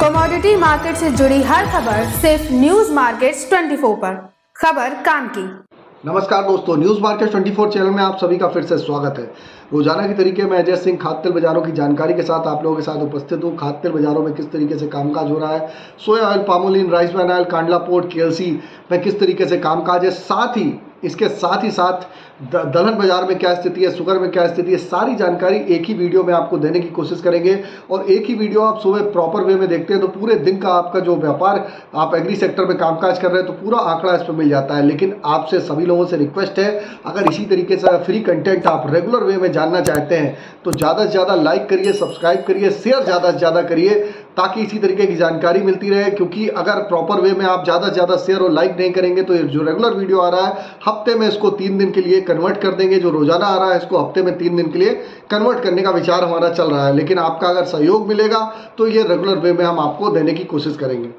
Commodity market से जुड़ी हर खबर सिर्फ न्यूज मार्केट्स 24 पर। खबर काम की। नमस्कार दोस्तों, न्यूज़ मार्केट 24 चैनल में आप सभी का फिर से स्वागत है। रोजाना की तरीके मैं अजय सिंह खाद्य तेल बाजारों की जानकारी के साथ आप लोगों के साथ उपस्थित हूँ। खाद्य तेल बाजारों में किस तरीके से कामकाज हो रहा है, सोया oil, palmolein, rice bran oil, Kandla port, KLC में किस तरीके से कामकाज है, साथ ही इसके साथ दलहन बाजार में क्या स्थिति है, शुगर में क्या स्थिति है, सारी जानकारी एक ही वीडियो में आपको देने की कोशिश करेंगे। और एक ही वीडियो आप सुबह प्रॉपर वे में देखते हैं तो पूरे दिन का आपका जो व्यापार आप एग्री सेक्टर में कामकाज कर रहे हैं तो पूरा आंकड़ा इस पर मिल जाता है। लेकिन आपसे सभी लोगों से रिक्वेस्ट है, अगर इसी तरीके से फ्री कंटेंट आप रेगुलर वे में जानना चाहते हैं तो ज़्यादा से ज़्यादा लाइक करिए, सब्सक्राइब करिए, शेयर ज़्यादा से ज़्यादा करिए ताकि इसी तरीके की जानकारी मिलती रहे। क्योंकि अगर प्रॉपर वे में आप ज़्यादा से ज़्यादा शेयर और लाइक नहीं करेंगे तो ये जो रेगुलर वीडियो आ रहा है हफ्ते में इसको 3 दिन के लिए कन्वर्ट कर देंगे। जो रोजाना आ रहा है इसको हफ्ते में 3 दिन के लिए कन्वर्ट करने का विचार हमारा चल रहा है। लेकिन आपका अगर सहयोग मिलेगा तो ये रेगुलर वे में हम आपको देने की कोशिश करेंगे।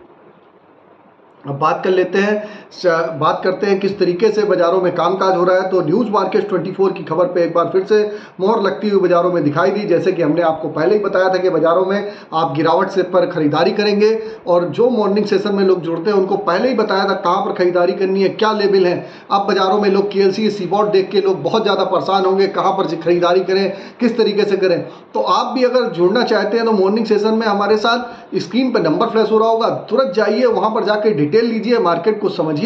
अब बात करते हैं किस तरीके से बाजारों में कामकाज हो रहा है। तो न्यूज़ मार्केट 24 की खबर पे एक बार फिर से मोहर लगती हुई बाजारों में दिखाई दी। जैसे कि हमने आपको पहले ही बताया था कि बाजारों में आप गिरावट से पर खरीदारी करेंगे और जो मॉर्निंग सेशन में लोग जुड़ते हैं उनको पहले ही बताया था कहाँ पर खरीदारी करनी है, क्या लेवल है। अब बाजारों में लोग केएलसी सीबॉट देख के लोग बहुत ज़्यादा परेशान होंगे, कहाँ पर खरीदारी करें, किस तरीके से करें। तो आप भी अगर जुड़ना चाहते हैं तो मॉर्निंग सेशन में हमारे साथ स्क्रीन पर नंबर फ्लैश हो रहा होगा, तुरंत जाइए वहाँ पर जाके डिटेल लीजिए, मार्केट को समझिए,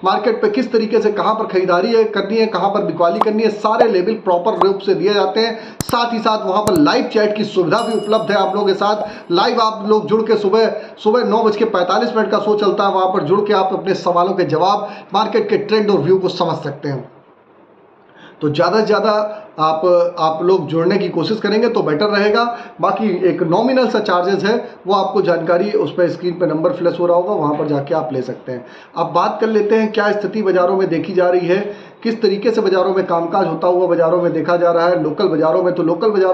मार्केट पे किस तरीके से कहां पर खरीदारी करनी है, कहां पर बिकवाली करनी है, सारे लेवल प्रॉपर रूप से दिए जाते हैं। साथ ही साथ वहां पर लाइव चैट की सुविधा भी उपलब्ध है आप लोगों के साथ। लाइव आप लोग जुड़ के सुबह 9:45 का शो चलता है, वहां पर जुड़ के आप अपने सवालों के जवाब, मार्केट के ट्रेंड और व्यू को समझ सकते हैं। तो ज़्यादा से ज़्यादा आप लोग जुड़ने की कोशिश करेंगे तो बेटर रहेगा। बाकी एक नॉमिनल सा चार्जेस है, वो आपको जानकारी उस पर स्क्रीन पर नंबर फ्लैश हो रहा होगा, वहाँ पर जाके आप ले सकते हैं। अब बात कर लेते हैं क्या स्थिति बाज़ारों में देखी जा रही है, किस तरीके से बाज़ारों में कामकाज होता हुआ बाज़ारों में देखा जा रहा है। लोकल बाज़ारों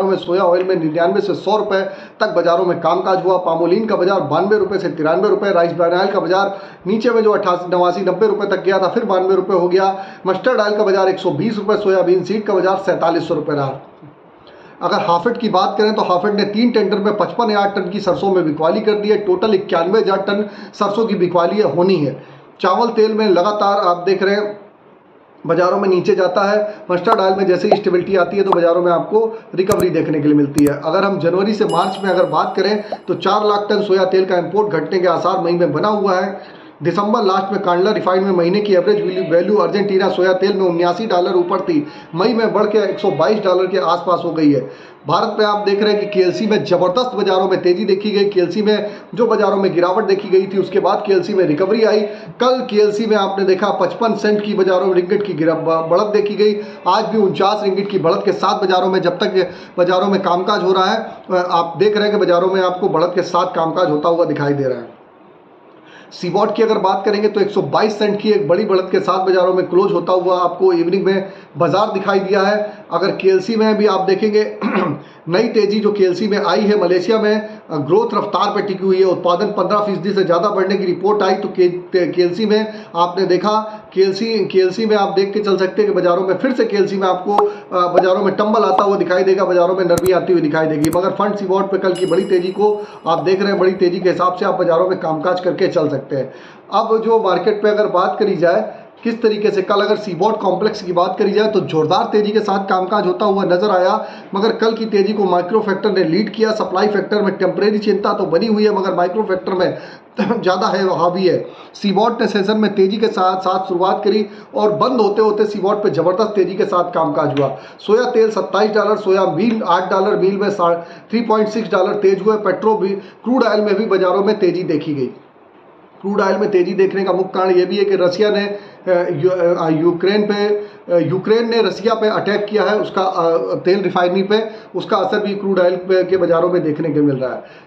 में सोया ऑयल में 99 से 100 रुपये तक बाज़ारों में कामकाज हुआ। पामोलिन का बाजार 92 रुपये से 93 रुपये। राइस ब्रान ऑयल का बाजार नीचे में जो 89-90 रुपये तक गया था फिर 92 रुपये हो गया। मस्टर्ड ऑयल का बाजार 120 रुपये। सोयाबीन सीड का बाजार 4700 रुपये रहा। अगर हाफेड की बात करें तो हाफेड ने 3 टेंडर में 55,000 टन की सरसों में बिकवाली कर दी है। टोटल 91,000 टन सरसों की बिकवाली होनी है। चावल तेल में लगातार आप देख रहे हैं बाजारों में नीचे जाता है। मस्टर्ड ऑयल में जैसे ही स्टेबिलिटी आती है तो बाजारों में आपको रिकवरी देखने के लिए मिलती है। अगर हम जनवरी से मार्च में अगर बात करें तो 4 लाख टन सोया तेल का इंपोर्ट घटने के आसार मई में बना हुआ है। दिसंबर लास्ट में कांडला रिफाइंड में महीने की एवरेज वैल्यू अर्जेंटीना सोया तेल में $79 ऊपर थी, मई में बढ़ के $122 के आसपास हो गई है। भारत में आप देख रहे हैं कि केएलसी में ज़बरदस्त बाजारों में तेजी देखी गई। केएलसी में जो बाजारों में गिरावट देखी गई थी उसके बाद केएलसी में रिकवरी आई। कल केएलसी में आपने देखा 55 सेंट की बाजारों में रिंगिट की बढ़त देखी गई। आज भी 49 रिंगिट की बढ़त के साथ बाजारों में जब तक बाजारों में कामकाज हो रहा है आप देख रहे हैं कि बाजारों में आपको बढ़त के साथ कामकाज होता हुआ दिखाई दे रहा है। सीबॉट की अगर बात करेंगे तो 122 सेंट की एक बड़ी बढ़त के साथ बाजारों में क्लोज होता हुआ आपको इवनिंग में बाजार दिखाई दिया है। अगर केएलसी में भी आप देखेंगे नई तेजी जो केएलसी में आई है, मलेशिया में ग्रोथ रफ्तार पर टिकी हुई है। उत्पादन 15% से ज़्यादा बढ़ने की रिपोर्ट आई। तो केएलसी में आपने देखा केएलसी में आप देख के चल सकते हैं कि बाजारों में फिर से केएलसी में आपको बाजारों में टंबल आता हुआ दिखाई देगा, बाजारों में नरमी आती हुई दिखाई देगी। मगर फंड सीबॉट पे कल की बड़ी तेजी को आप देख रहे हैं, बड़ी तेजी के हिसाब से आप बाजारों में कामकाज करके चल सकते हैं। अब जो मार्केट पे अगर बात करी जाए किस तरीके से, कल अगर सीबॉट कॉम्प्लेक्स की बात करी जाए तो जोरदार तेजी के साथ कामकाज होता हुआ नजर आया। मगर कल की तेजी को माइक्रो फैक्टर ने लीड किया। सप्लाई फैक्टर में टेम्परेरी चिंता तो बनी हुई है मगर माइक्रो फैक्टर में ज़्यादा है हावी है। सीबॉट ने सेशन में तेजी के साथ शुरुआत करी और बंद होते होते सीबॉट पे जबरदस्त तेजी के साथ कामकाज हुआ। सोया तेल $27, सोयाबीन $8, मील में $3.6 तेज हुए। क्रूड ऑयल में भी बाजारों में तेजी देखी गई। क्रूड ऑयल में तेजी देखने का मुख्य कारण यह भी है कि रसिया ने यूक्रेन ने रसिया पे अटैक किया है, उसका तेल रिफाइनरी पे उसका असर भी क्रूड ऑयल के बाजारों में देखने को मिल रहा है।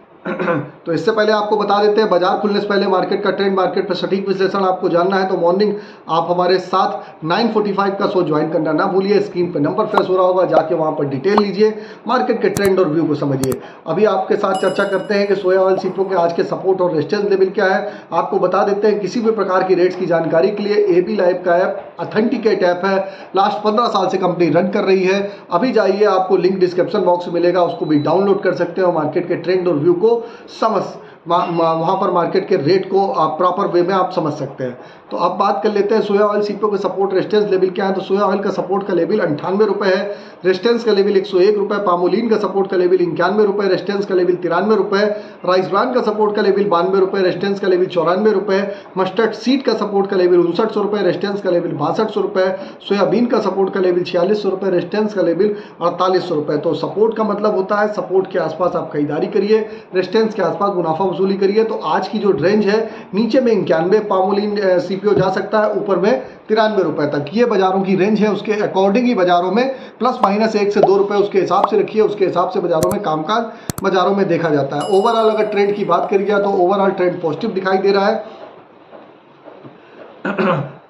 तो इससे पहले आपको बता देते हैं बाजार खुलने से पहले मार्केट का ट्रेंड, मार्केट पर सटीक विश्लेषण आपको जानना है तो मॉर्निंग आप हमारे साथ 9:45 का शो ज्वाइन करना ना भूलिए। स्क्रीन पर नंबर फ्लैश हो रहा होगा, जाके वहां पर डिटेल लीजिए, मार्केट के ट्रेंड और व्यू को समझिए। अभी आपके साथ चर्चा करते हैं कि सोया ऑयल सीपो के आज के सपोर्ट और रेजिस्टेंस लेवल क्या है। आपको बता देते हैं किसी भी प्रकार की रेट्स की जानकारी के लिए एबी लाइव का ऐप ऑथेंटिकेट ऐप है, लास्ट 15 साल से कंपनी रन कर रही है। अभी जाइए, आपको लिंक डिस्क्रिप्शन बॉक्स में मिलेगा, उसको भी डाउनलोड कर सकते हो, मार्केट के ट्रेंड और व्यू को समझ वहाँ पर मार्केट के रेट को आप प्रॉपर वे में आप समझ सकते हैं। तो अब बात कर लेते हैं सोया ऑयल सीपीओ के सपोर्ट रेजिस्टेंस लेवल क्या है। तो सोया ऑयल का सपोर्ट का लेवल 98 रुपये है, रेजिस्टेंस का लेवल 101 रुपये, पामोलिन का सपोर्ट का लेवल 91 रुपये, रेजिस्टेंस का लेवल 93 रुपये, राइस ब्रांड का सपोर्ट का लेवल 92 रुपये, रेजिस्टेंस का लेवल 94 रुपये, मस्टर्ड सीड का सपोर्ट का लेवल 5900 रुपये, रेजिस्टेंस का लेवल 6200 रुपये, सोयाबीन का सपोर्ट का लेवल 4600 रुपये, रेजिस्टेंस का लेवल 4800 रुपये। तो सपोर्ट का मतलब होता है सपोर्ट के आसपास आप खरीदारी करिए, रेजिस्टेंस के आसपास मुनाफा वसूली करिए। तो आज की जो रेंज है नीचे में 91 पामोलिन सीपीओ जा सकता है, ऊपर में 93 रुपये तक, ये बाजारों की रेंज है। उसके अकॉर्डिंग ही बाजारों में प्लस माइनस 1 से 2 रुपये उसके हिसाब से रखिए, उसके हिसाब से बाजारों में कामकाज बाजारों में देखा जाता है। ओवरऑल अगर ट्रेंड की बात करी जाए तो ओवरऑल ट्रेंड पॉजिटिव दिखाई दे रहा है।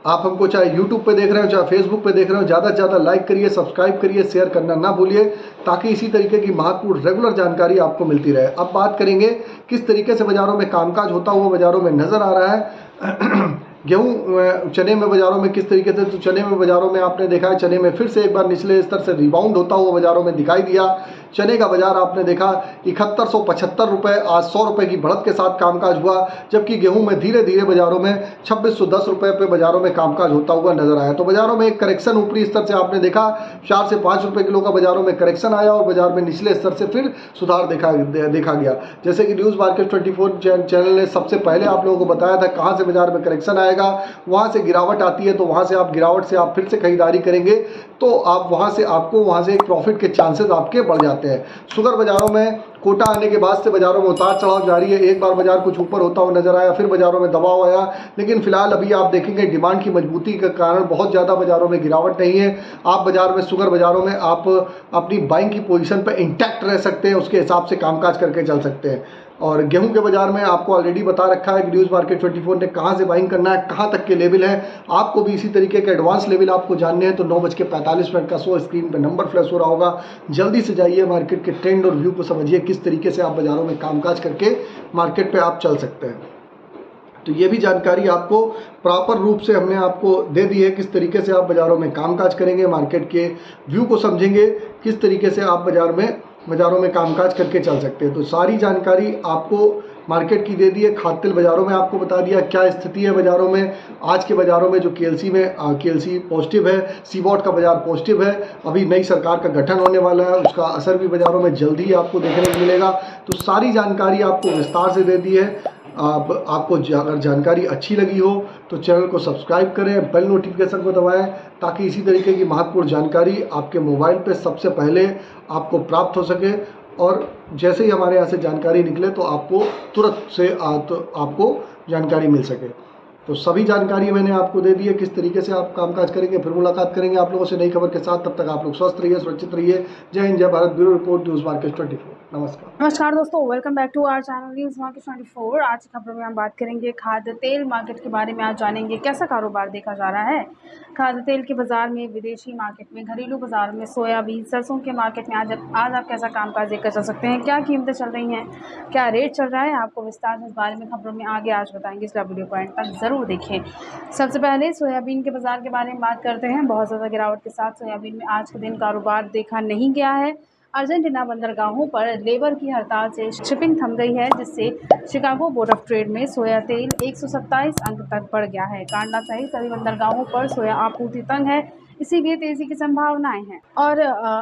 आप हमको चाहे YouTube पे देख रहे हो चाहे Facebook पे देख रहे हो, ज़्यादा से ज़्यादा लाइक करिए, सब्सक्राइब करिए, शेयर करना ना भूलिए, ताकि इसी तरीके की महत्वपूर्ण रेगुलर जानकारी आपको मिलती रहे। अब बात करेंगे किस तरीके से बाज़ारों में कामकाज होता हुआ बाज़ारों में नज़र आ रहा है। गेहूँ चने में बाज़ारों में किस तरीके से, तो चने में बाज़ारों में आपने देखा है चने में फिर से एक बार निचले स्तर से रिबाउंड होता हुआ बाज़ारों में दिखाई दिया। चने का बाज़ार आपने देखा 7175 रुपये, आज 100 रुपये की बढ़त के साथ कामकाज हुआ, जबकि गेहूं में धीरे धीरे बाज़ारों में 2610 रुपये पे बाज़ारों में कामकाज होता हुआ नजर आया। तो बाज़ारों में एक करेक्शन ऊपरी स्तर से आपने देखा 4 से 5 रुपये किलो का बाज़ारों में करेक्शन आया और बाज़ार में निचले स्तर से फिर सुधार देखा गया। जैसे कि न्यूज़ मार्केट 24 चैनल ने सबसे पहले आप लोगों को बताया था कहाँ से बाज़ार में करेक्शन आएगा, वहाँ से गिरावट आती है, तो वहाँ से आप गिरावट से आप फिर से खरीदारी करेंगे तो आप वहाँ से एक प्रॉफिट के चांसेस आपके बढ़ जाते हैं। शुगर बाज़ारों में कोटा आने के बाद से बाज़ारों में उतार चढ़ाव जारी है। एक बार बाज़ार कुछ ऊपर होता हुआ नजर आया, फिर बाज़ारों में दबाव आया, लेकिन फिलहाल अभी आप देखेंगे डिमांड की मजबूती के कारण बहुत ज़्यादा बाज़ारों में गिरावट नहीं है। आप बाज़ार में शुगर बाज़ारों में आप अपनी बाइंग की पोजीशन पर इंटैक्ट रह सकते हैं, उसके हिसाब से कामकाज करके चल सकते हैं। और गेहूं के बाज़ार में आपको ऑलरेडी बता रखा है कि न्यूज़ मार्केट 24 ने कहां से बाइंग करना है, कहां तक के लेवल है। आपको भी इसी तरीके के एडवांस लेवल आपको जानने हैं तो 9:45 का शो स्क्रीन पे नंबर फ्लैश हो रहा होगा, जल्दी से जाइए, मार्केट के ट्रेंड और व्यू को समझिए, किस तरीके से आप बाज़ारों में कामकाज करके मार्केट पर आप चल सकते हैं। तो ये भी जानकारी आपको प्रॉपर रूप से हमने आपको दे दी है, किस तरीके से आप बाज़ारों में कामकाज करेंगे, मार्केट के व्यू को समझेंगे, किस तरीके से आप बाज़ारों में कामकाज करके चल सकते हैं। तो सारी जानकारी आपको मार्केट की दे दी है। खाद्य तेल बाज़ारों में आपको बता दिया क्या स्थिति है बाज़ारों में। आज के बाज़ारों में जो केएलसी पॉजिटिव है, सीबॉट का बाज़ार पॉजिटिव है। अभी नई सरकार का गठन होने वाला है, उसका असर भी बाज़ारों में जल्दी ही आपको देखने को मिलेगा। तो सारी जानकारी आपको विस्तार से दे दी है। आपको अगर जानकारी अच्छी लगी हो तो चैनल को सब्सक्राइब करें, बेल नोटिफिकेशन को दबाएं, ताकि इसी तरीके की महत्वपूर्ण जानकारी आपके मोबाइल पे सबसे पहले आपको प्राप्त हो सके। और जैसे ही हमारे यहाँ से जानकारी निकले तो आपको तुरंत से आपको जानकारी मिल सके। तो सभी जानकारी मैंने आपको दे दी है, किस तरीके से आप कामकाज करेंगे। फिर मुलाकात करेंगे आप लोगों से नई खबर के साथ। तब तक आप लोग स्वस्थ रहिए, सुरक्षित रहिए। जय हिंद, जय Bharat. Bureau report, news market 24। नमस्कार दोस्तों, welcome back to our channel news market 24। आज की खबर में हम बात करेंगे खाद्य तेल मार्केट के बारे में। आज जानेंगे कैसा कारोबार देखा जा रहा है खाद्य तेल के बाजार में, विदेशी मार्केट में, घरेलू बाजार में, सोयाबीन, सरसों के मार्केट में आज आप कैसा कामकाज देखकर चल सकते हैं, क्या कीमतें चल रही हैं, क्या रेट चल रहा है, आपको विस्तार से इस बारे में खबरों में आगे आज बताएंगे, इसलिए वीडियो को एंड तक जरूर देखें। सबसे पहले सोयाबीन के बाजार के बारे में बात करते हैं। बहुत ज़्यादा गिरावट के साथ सोयाबीन में आज के दिन कारोबार देखा नहीं गया है। अर्जेंटीना बंदरगाहों पर लेबर की हड़ताल से शिपिंग थम गई है, जिससे शिकागो बोर्ड ऑफ ट्रेड में सोया तेल 127 अंक तक बढ़ गया है। कांडला सहित सभी बंदरगाहों पर सोया आपूर्ति तंग है, इसीलिए तेज़ी की संभावनाएं हैं। और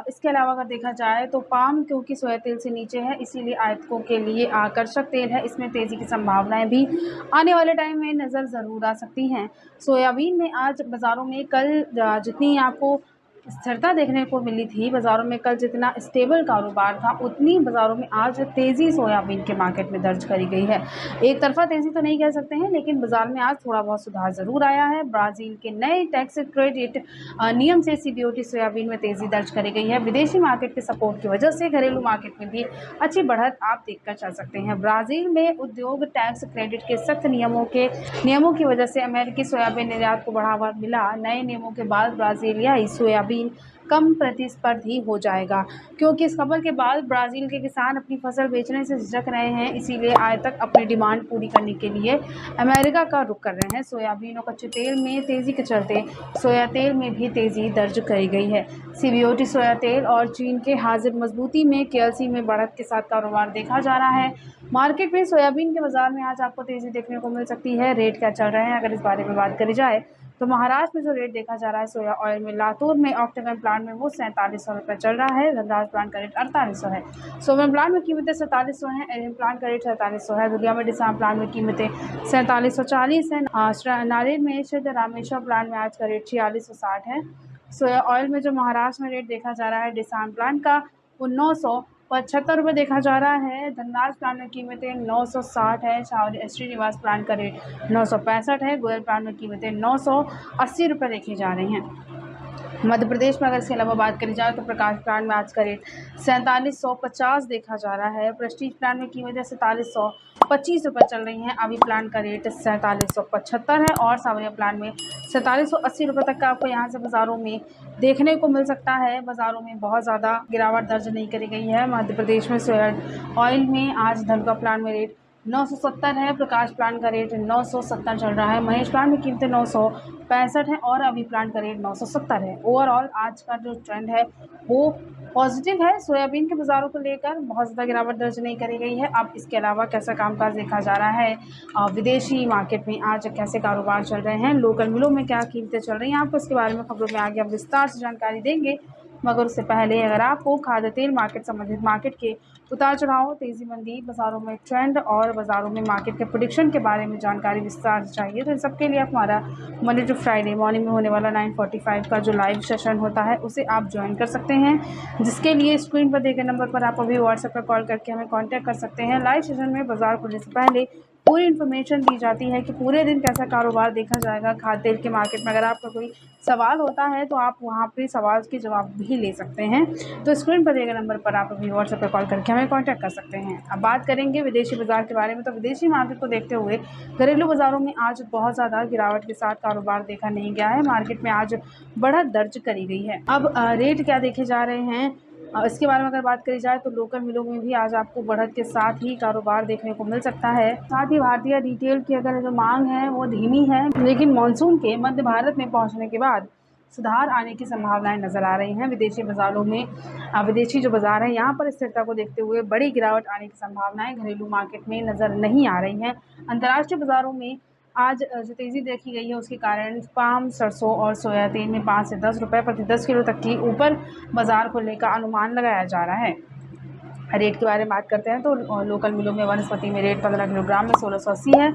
इसके अलावा अगर देखा जाए तो पाम, क्योंकि सोया तेल से नीचे है, इसीलिए आयातकों के लिए आकर्षक तेल है, इसमें तेज़ी की संभावनाएं भी आने वाले टाइम में नज़र ज़रूर आ सकती हैं। सोयाबीन में आज बाज़ारों में कल जितनी आपको स्थिरता देखने को मिली थी, बाज़ारों में कल जितना स्टेबल कारोबार था, उतनी बाज़ारों में आज तेज़ी सोयाबीन के मार्केट में दर्ज करी गई है। एक तरफा तेज़ी तो नहीं कह सकते हैं, लेकिन बाज़ार में आज थोड़ा बहुत सुधार ज़रूर आया है। ब्राज़ील के नए टैक्स क्रेडिट नियम से सीबीओटी सोयाबीन में तेज़ी दर्ज करी गई है। विदेशी मार्केट के सपोर्ट की वजह से घरेलू मार्केट में भी अच्छी बढ़त आप देखकर चल सकते हैं। ब्राज़ील में उद्योग टैक्स क्रेडिट के सख्त नियमों की वजह से अमेरिकी सोयाबीन निर्यात को बढ़ावा मिला। नए नियमों के बाद ब्राज़ीलियाई सोयाबीन कम प्रतिस्पर्धी हो जाएगा, क्योंकि इस खबर के बाद ब्राज़ील के किसान अपनी फसल बेचने से झिझक रहे हैं। इसीलिए आयातक अपनी डिमांड पूरी करने के लिए अमेरिका का रुख कर रहे हैं। सोयाबीन और कच्चे तेल में तेज़ी के चलते सोया तेल में भी तेज़ी दर्ज करी गई है। सीबीओटी सोया तेल और चीन के हाजिर मजबूती में केएलसी में बढ़त के साथ कारोबार देखा जा रहा है। मार्केट में सोयाबीन के बाजार में आज आपको तेज़ी देखने को मिल सकती है। रेट क्या चल रहे हैं, अगर इस बारे में बात करी जाए तो महाराष्ट्र में जो रेट देखा जा रहा है सोया ऑयल में, लातूर में ऑक्टेगन प्लांट में वो 4700 रुपये चल रहा है। धनराज प्लांट का रेट 4800 है। सोमन प्लांट में कीमतें 4700 हैं। एरियन प्लांट का रेट 4700 है। दुनिया में डिसाम प्लांट में कीमतें 4740 है। नारियल में शुद्ध रामेश्वर प्लांट में आज का रेट 4660 है। सोया ऑयल में जो महाराष्ट्र में रेट देखा जा रहा है डिसाम प्लांट का, वो 975 रुपये देखा जा रहा है। धनराज प्लांट में कीमतें 960 है। श्रीनिवास प्लांट का रेट 965 है। गोयल प्लांट में कीमतें 980 रुपये देखी जा रही हैं। मध्य प्रदेश में अगर इसके अलावा बात करी जाए तो प्रकाश प्लांट में आज का रेट 4750 देखा जा रहा है। प्रेस्टीज प्लांट में कीमतें 4725 रुपये चल रही हैं। अभी प्लांट का रेट 4775 है और सावरिया प्लांट में 4780 रुपये तक का आपको यहाँ से बाज़ारों में देखने को मिल सकता है। बाज़ारों में बहुत ज़्यादा गिरावट दर्ज नहीं करी गई है। मध्य प्रदेश में सोया ऑयल में आज धनका प्लांट में रेट 970 है। प्रकाश प्लांट का रेट 970 चल रहा है। महेश प्लांट में कीमतें 965 है और अभी प्लांट का रेट 970 है। ओवरऑल आज का जो ट्रेंड है वो पॉजिटिव है। सोयाबीन के बाज़ारों को लेकर बहुत ज़्यादा गिरावट दर्ज नहीं करी गई है। अब इसके अलावा कैसा कामकाज देखा जा रहा है, विदेशी मार्केट में आज कैसे कारोबार चल रहे हैं, लोकल मिलों में क्या कीमतें चल रही हैं, आपको इसके बारे में खबरों में आगे हम विस्तार से जानकारी देंगे। मगर उससे पहले अगर आपको खाद्य तेल मार्केट संबंधित मार्केट के उतार चढ़ाव, तेज़ी मंदी, बाज़ारों में ट्रेंड और बाज़ारों में मार्केट के प्रेडिक्शन के बारे में जानकारी विस्तार से चाहिए तो इन सबके लिए आप हमारा मंडे टू फ्राइडे मॉर्निंग में होने वाला 9:45 का जो लाइव सेशन होता है उसे आप ज्वाइन कर सकते हैं, जिसके लिए स्क्रीन पर दिए गए नंबर पर आप अभी व्हाट्सएप पर कॉल करके हमें कॉन्टैक्ट कर सकते हैं। लाइव सेशन में बाज़ार खुलने से पहले पूरी इन्फॉर्मेशन दी जाती है कि पूरे दिन कैसा कारोबार देखा जाएगा खाद्य तेल के मार्केट में। अगर आपका कोई सवाल होता है तो आप वहाँ पे सवाल के जवाब भी ले सकते हैं। तो स्क्रीन पर दिए गए नंबर पर आप अभी व्हाट्सएप पर कॉल करके हमें कांटेक्ट कर सकते हैं। अब बात करेंगे विदेशी बाज़ार के बारे में। तो विदेशी मार्केट को देखते हुए घरेलू बाज़ारों में आज बहुत ज़्यादा गिरावट के साथ कारोबार देखा नहीं गया है। मार्केट में आज बढ़त दर्ज करी गई है। अब रेट क्या देखे जा रहे हैं, इसके बारे में अगर बात करी जाए तो लोकल मिलों में भी आज आपको बढ़त के साथ ही कारोबार देखने को मिल सकता है। साथ ही भारतीय रिटेल की अगर जो मांग है वो धीमी है, लेकिन मानसून के मध्य भारत में पहुंचने के बाद सुधार आने की संभावनाएं नजर आ रही हैं। विदेशी बाज़ारों में विदेशी जो बाज़ार है यहाँ पर स्थिरता को देखते हुए बड़ी गिरावट आने की संभावनाएं घरेलू मार्केट में नज़र नहीं आ रही हैं। अंतर्राष्ट्रीय बाज़ारों में आज जो तेज़ी देखी गई है उसके कारण पाम, सरसों और सोया तेल में 5 से 10 रुपये प्रति 10 किलो तक की ऊपर बाज़ार खुलने का अनुमान लगाया जा रहा है। रेट के बारे में बात करते हैं तो लोकल मिलों में वनस्पति में रेट 15 किलोग्राम में 1680 है।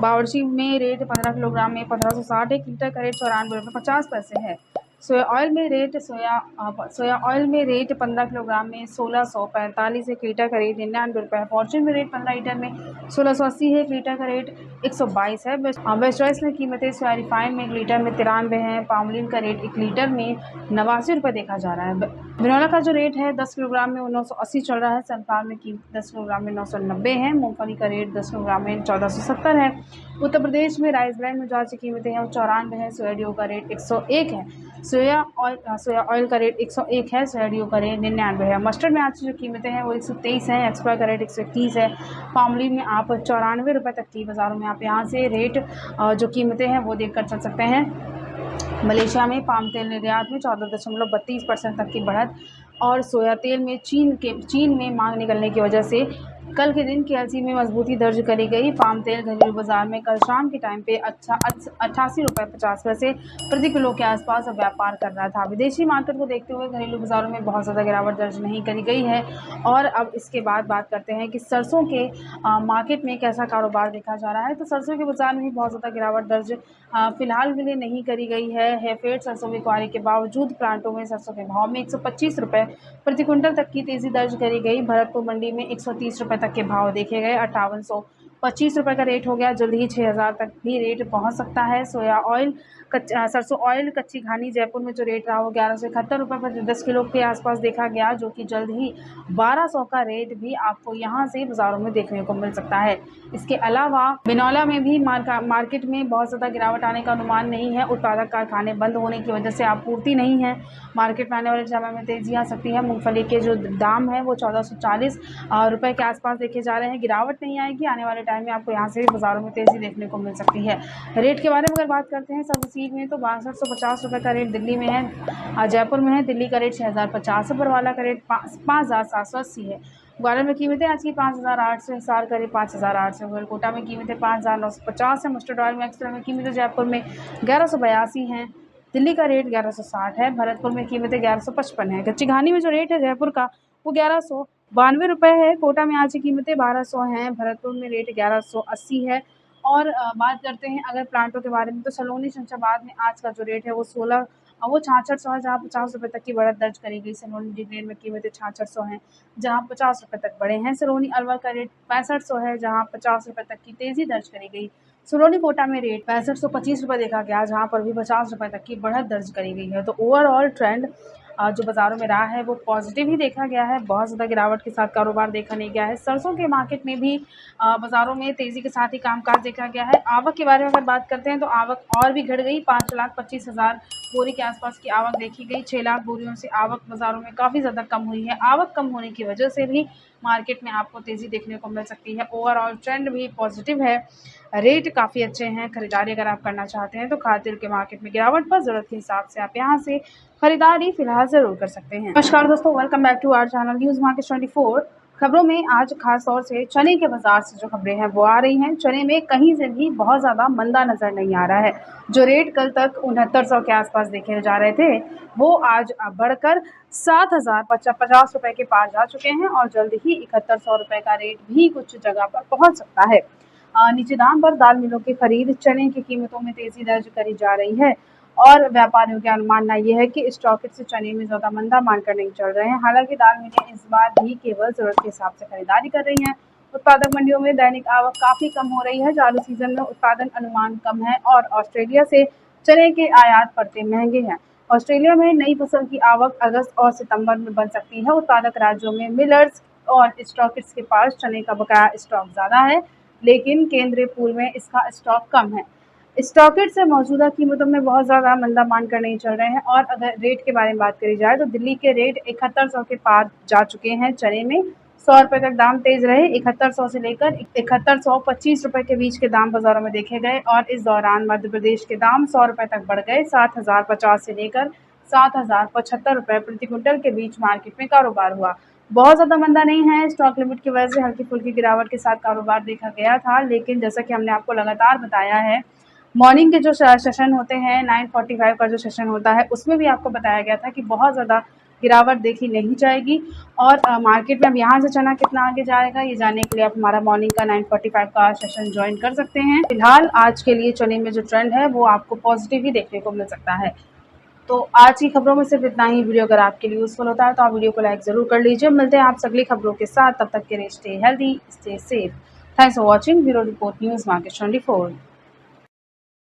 बावर्ची में रेट 15 किलोग्राम में 1560 है। लीटर का रेट 94 रुपये 50 पैसे है। सोया ऑयल में रेट सोया ऑयल में रेट 15 किलोग्राम में 1645 है। लीटर का रेट 99 रुपये है। फॉर्चून में रेट 15 लीटर में 1680 है। लीटर का रेट 122 है। बेस्ट चॉइस में कीमतें सोया रिफाइन में 1 लीटर में 93 है। पामोलिन का रेट 1 लीटर में 89 रुपये देखा जा रहा है। बिनौला का जो रेट है 10 किलोग्राम में 980 चल रहा है। सनफ्लावर में कीमत 10 किलोग्राम में 990 है। मूंगफली का रेट 10 किलोग्राम में 1470 है। उत्तर प्रदेश में राइस ब्रांड में जो आज की कीमतें हैं वो 94 है। सोयाडियो का रेट 101 है। सोया ऑयल का रेट 101 है। सोयाडियो का रेट 99 है। मस्टर्ड में आज की जो कीमतें हैं वो 123 हैं। एक्सप्रा का रेट 121 है। पामोलिन में आप 94 रुपये तक की बाज़ारों में आप यहाँ से रेट जो कीमतें हैं वो देख कर चल सकते हैं। मलेशिया में पाम तेल निर्यात में 14.32% तक की बढ़त और सोया तेल में चीन में मांग निकलने की वजह से कल के दिन केएलसी में मजबूती दर्ज करी गई। पाम तेल घरेलू बाजार में कल शाम के टाइम पे 88 रुपये 50 पैसे प्रति किलो के आसपास व्यापार कर रहा था। विदेशी मार्केट को देखते हुए घरेलू बाज़ारों में बहुत ज़्यादा गिरावट दर्ज नहीं करी गई है। और अब इसके बाद बात करते हैं कि सरसों के मार्केट में कैसा कारोबार देखा जा रहा है। तो सरसों के बाज़ार में भी बहुत ज़्यादा गिरावट दर्ज फिलहाल के लिए नहीं करी गई है। हेफेड सरसों की क्वारी के बावजूद प्लांटों में सरसों के भाव में 125 रुपये प्रति क्विंटल तक की तेज़ी दर्ज करी गई। भरतपुर मंडी में 130 रुपये तक के भाव देखे गए। 5825 रुपये का रेट हो गया। जल्द ही 6000 तक भी रेट पहुंच सकता है। सोया ऑयल सरसों ऑयल कच्ची घानी जयपुर में जो रेट रहा वो 1171 रुपये प्रति 10 किलो के आसपास देखा गया, जो कि जल्द ही 1200 का रेट भी आपको यहाँ से बाज़ारों में देखने को मिल सकता है। इसके अलावा बिनौला में भी मार्केट में बहुत ज़्यादा गिरावट आने का अनुमान नहीं है। उत्पादक कारखाने बंद होने की वजह से आपूर्ति नहीं है। मार्केट में आने वाले समय में तेज़ी आ सकती है। मूंगफली के जो दाम है वो 1440 रुपये के आसपास देखे जा रहे हैं। गिरावट नहीं आएगी, आने वाले टाइम में आपको यहाँ से बाज़ारों में तेज़ी देखने को मिल सकती है। रेट के बारे में अगर बात करते हैं सब सीड में, तो 6250 रुपये का रेट दिल्ली में है, जयपुर में है। दिल्ली का रेट 6050 है, बरवाला का रेट 5780 है। ग्वालियर में कीमतें आज की 5008 से, हिसार का रेट 5008 से, कोटा में कीमतें 5950 है। मस्टर्ड ऑयल में एक्स्ट्रा में कीमतें जयपुर में 1182 हैं। दिल्ली का रेट 1160 है। भरतपुर में कीमतें 1155 है। कच्ची घानी में जो रेट है जयपुर का वो 1192 रुपये है। कोटा में आज की कीमतें 1200 हैं। भरतपुर में रेट 1180 है। और बात करते हैं अगर प्लांटों के बारे में, तो सलोनी शमशाबाद में आज का जो रेट है वो 6600 है, जहाँ 50 रुपये तक की बढ़त दर्ज करी गई। सलोनी डिग्रेन में कीमतें 6600 हैं, जहाँ 50 रुपये तक बढ़े हैं। सलोनी अलवर का रेट 6500 है, जहाँ 50 रुपये तक की तेज़ी दर्ज करी गई। सलोनी कोटा में रेट 6525 रुपये देखा गया, जहाँ पर भी 50 रुपये तक की बढ़त दर्ज करी गई है। तो ओवरऑल ट्रेंड जो बाज़ारों में रहा है वो पॉजिटिव ही देखा गया है। बहुत ज़्यादा गिरावट के साथ कारोबार देखा नहीं गया है। सरसों के मार्केट में भी बाज़ारों में तेज़ी के साथ ही कामकाज देखा गया है। आवक के बारे में अगर बात करते हैं तो आवक और भी घट गई। 5,25,000 बोरी के आसपास की आवक देखी गई। 6 लाख बोरियों से आवक बाज़ारों में काफ़ी ज़्यादा कम हुई है। आवक कम होने की वजह से भी मार्केट में आपको तेज़ी देखने को मिल सकती है। ओवरऑल ट्रेंड भी पॉजिटिव है। रेट काफ़ी अच्छे हैं। खरीदारी अगर आप करना चाहते हैं तो खाद्य तेल के मार्केट में गिरावट पर ज़रूरत के हिसाब से आप यहाँ से खरीदारी फिलहाल ज़रूर कर सकते हैं। नमस्कार दोस्तों, welcome back to our channel news market 24। खबरों में आज खास तौर से चने के बाजार से जो खबरें हैं वो आ रही हैं। चने में कहीं से भी बहुत ज़्यादा मंदा नज़र नहीं आ रहा है। जो रेट कल तक 6900 के आसपास देखे जा रहे थे वो आज बढ़कर 7050 रुपये के पार जा चुके हैं और जल्द ही 7100 रुपये का रेट भी कुछ जगह पर पहुंच सकता है। नीचे दाम पर दाल मिलों की खरीद चने की कीमतों में तेज़ी दर्ज करी जा रही है और व्यापारियों का मानना यह है कि स्टॉकेट से चने में ज़्यादा मंदा मानकर नहीं चल रहे हैं। हालांकि दाल मिलें इस बार भी केवल ज़रूरत के हिसाब से खरीदारी कर रही हैं। उत्पादक मंडियों में दैनिक आवक काफ़ी कम हो रही है। चालू सीजन में उत्पादन अनुमान कम है और ऑस्ट्रेलिया से चने के आयात पड़ते महंगे हैं। ऑस्ट्रेलिया में नई फसल की आवक अगस्त और सितंबर में बन सकती है। उत्पादक राज्यों में मिलर्स और स्टॉकिट्स के पास चने का बकाया स्टॉक ज़्यादा है, लेकिन केंद्रीय पूल में इसका स्टॉक कम है। स्टॉकेट से मौजूदा कीमतों में बहुत ज़्यादा मंदा मानकर नहीं चल रहे हैं। और अगर रेट के बारे में बात करी जाए तो दिल्ली के रेट 7100 के पार जा चुके हैं। चने में 100 रुपये तक दाम तेज रहे। 7100 से लेकर 7125 रुपये के बीच के दाम बाज़ारों में देखे गए और इस दौरान मध्य प्रदेश के दाम 100 रुपये तक बढ़ गए। 7050 से लेकर 7075 रुपये प्रति क्विंटल के बीच मार्केट में कारोबार हुआ। बहुत ज़्यादा मंदा नहीं है। स्टॉक लिमिट की वजह से हल्की फुल्की गिरावट के साथ कारोबार देखा गया था, लेकिन जैसा कि हमने आपको लगातार बताया है, मॉर्निंग के जो सेशन होते हैं 9:45 का जो सेशन होता है उसमें भी आपको बताया गया था कि बहुत ज़्यादा गिरावट देखी नहीं जाएगी। और मार्केट में अब यहाँ से चना कितना आगे जाएगा ये जानने के लिए आप हमारा मॉर्निंग का 9:45 का सेशन ज्वाइन कर सकते हैं। फिलहाल आज के लिए चने में जो ट्रेंड है वो आपको पॉजिटिव ही देखने को मिल सकता है। तो आज की खबरों में सिर्फ इतना ही। वीडियो अगर आपके लिए यूज़फुल होता है तो आप वीडियो को लाइक ज़रूर कर लीजिए। मिलते हैं आप अगली खबरों के साथ, तब तक के लिए stay healthy, stay safe. Thanks for watching bureau report news market 24।